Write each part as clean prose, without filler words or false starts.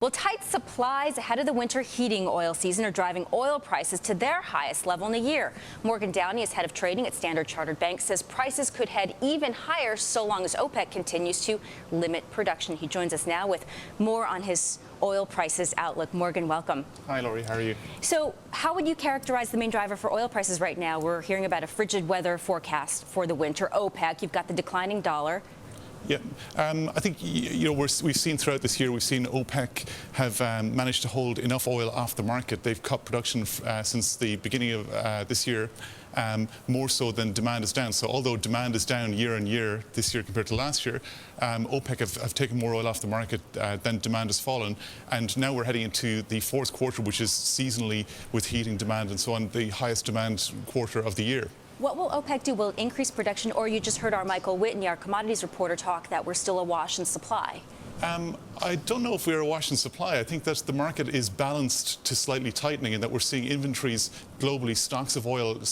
Well, tight supplies ahead of the winter heating oil season are driving oil prices to their highest level in a year. Morgan Downey, as head of trading at Standard Chartered Bank, says prices could head even higher so long as OPEC continues to limit production. He joins us now with more on his oil prices outlook. Morgan, welcome. Hi, Laurie. How are you? So how would you characterize the main driver for oil prices right now? We're hearing about a frigid weather forecast for the winter. OPEC, you've got the declining dollar. Yeah, I think we've seen throughout this year, we've seen OPEC have managed to hold enough oil off the market. They've cut production since the beginning of this year, more so than demand is down. So although demand is down year on year this year compared to last year, OPEC have taken more oil off the market than demand has fallen. And now we're heading into the fourth quarter, which is seasonally, with heating demand and so on, the highest demand quarter of the year. What will OPEC do? Will it increase production, or you just heard our Michael Whitney, our commodities reporter, talk that we're still awash in supply? I don't know if we're awash in supply. I think that the market is balanced to slightly tightening, and that we're seeing inventories globally, stocks of oil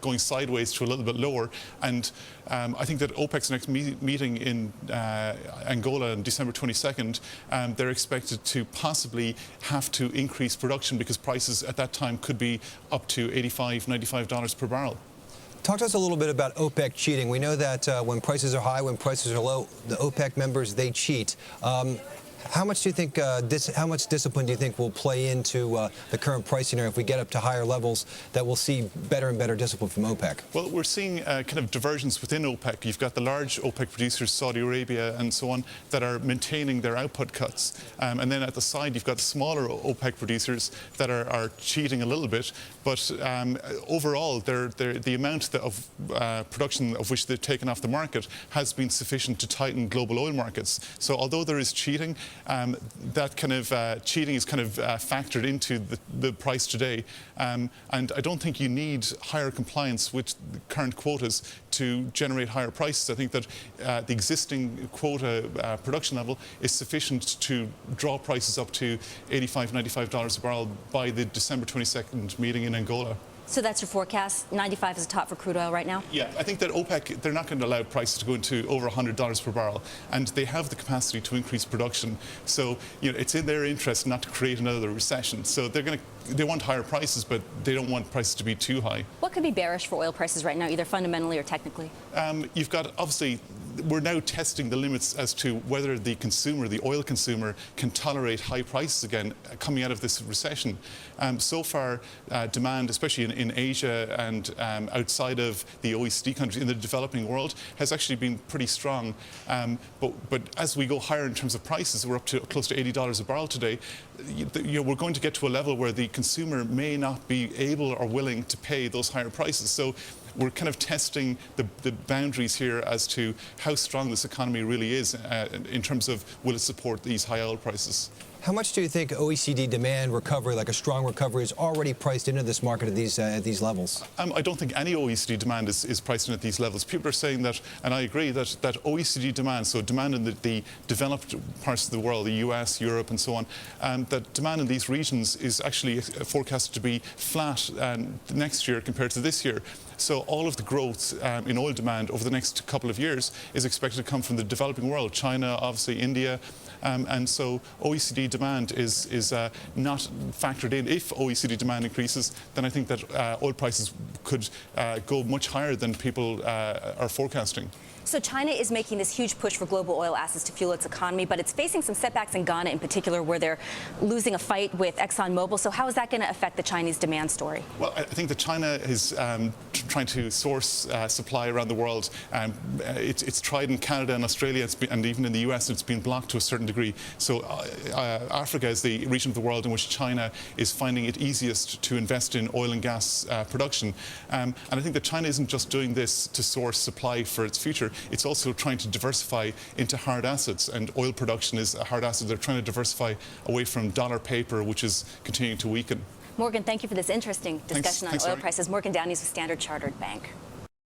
going sideways to a little bit lower. And I think that OPEC's next meeting in Angola on December 22nd, they're expected to possibly have to increase production because prices at that time could be up to $85, $95 per barrel. Talk to us a little bit about OPEC cheating. We know that when prices are high, when prices are low, the OPEC members, they cheat. How much do you think, how much discipline do you think will play into the current price scenario if we get up to higher levels that we'll see better and better discipline from OPEC? Well, we're seeing kind of divergence within OPEC. You've got the large OPEC producers, Saudi Arabia and so on, that are maintaining their output cuts. And then at the side, you've got smaller OPEC producers that are cheating a little bit. But overall, the amount of production of which they've taken off the market has been sufficient to tighten global oil markets. So although there is cheating, that kind of cheating is kind of factored into the price today. And I don't think you need higher compliance with the current quotas to generate higher prices. I think that the existing quota production level is sufficient to draw prices up to $85, $95 a barrel by the December 22nd meeting in Angola. So that's your forecast? 95 is a top for crude oil right now? Yeah, I think that OPEC, they're not going to allow prices to go into over $100 per barrel, and they have the capacity to increase production. So, it's in their interest not to create another recession. So they want higher prices, but they don't want prices to be too high. What could be bearish for oil prices right now, either fundamentally or technically? You've got, obviously, we're now testing the limits as to whether the consumer, the oil consumer, can tolerate high prices again coming out of this recession. So far, demand, especially in Asia and outside of the OECD countries, in the developing world, has actually been pretty strong. But as we go higher in terms of prices, we're up to close to $80 a barrel today. We're going to get to a level where the consumer may not be able or willing to pay those higher prices. So we're kind of testing the boundaries here as to how strong this economy really is in terms of will it support these high oil prices. How much do you think OECD demand recovery, like a strong recovery, is already priced into this market at these levels? I don't think any OECD demand is priced in at these levels. People are saying that, and I agree, that OECD demand, so demand in the developed parts of the world, the US, Europe and so on, that demand in these regions is actually forecasted to be flat next year compared to this year. So all of the growth in oil demand over the next couple of years is expected to come from the developing world, China, obviously India, and so OECD demand is not factored in. If OECD demand increases, then I think that oil prices could go much higher than people are forecasting. So China is making this huge push for global oil assets to fuel its economy, but it's facing some setbacks in Ghana in particular, where they're losing a fight with ExxonMobil. So how is that going to affect the Chinese demand story? Well, I think that China is trying to source supply around the world. It's tried in Canada and Australia, and even in the US, it's been blocked to a certain degree. So Africa is the region of the world in which China is finding it easiest to invest in oil and gas production. And I think that China isn't just doing this to source supply for its future. It's also trying to diversify into hard assets, and oil production is a hard asset. They're trying to diversify away from dollar paper, which is continuing to weaken. Morgan, thank you for this interesting discussion on oil prices. Morgan Downey is with Standard Chartered Bank.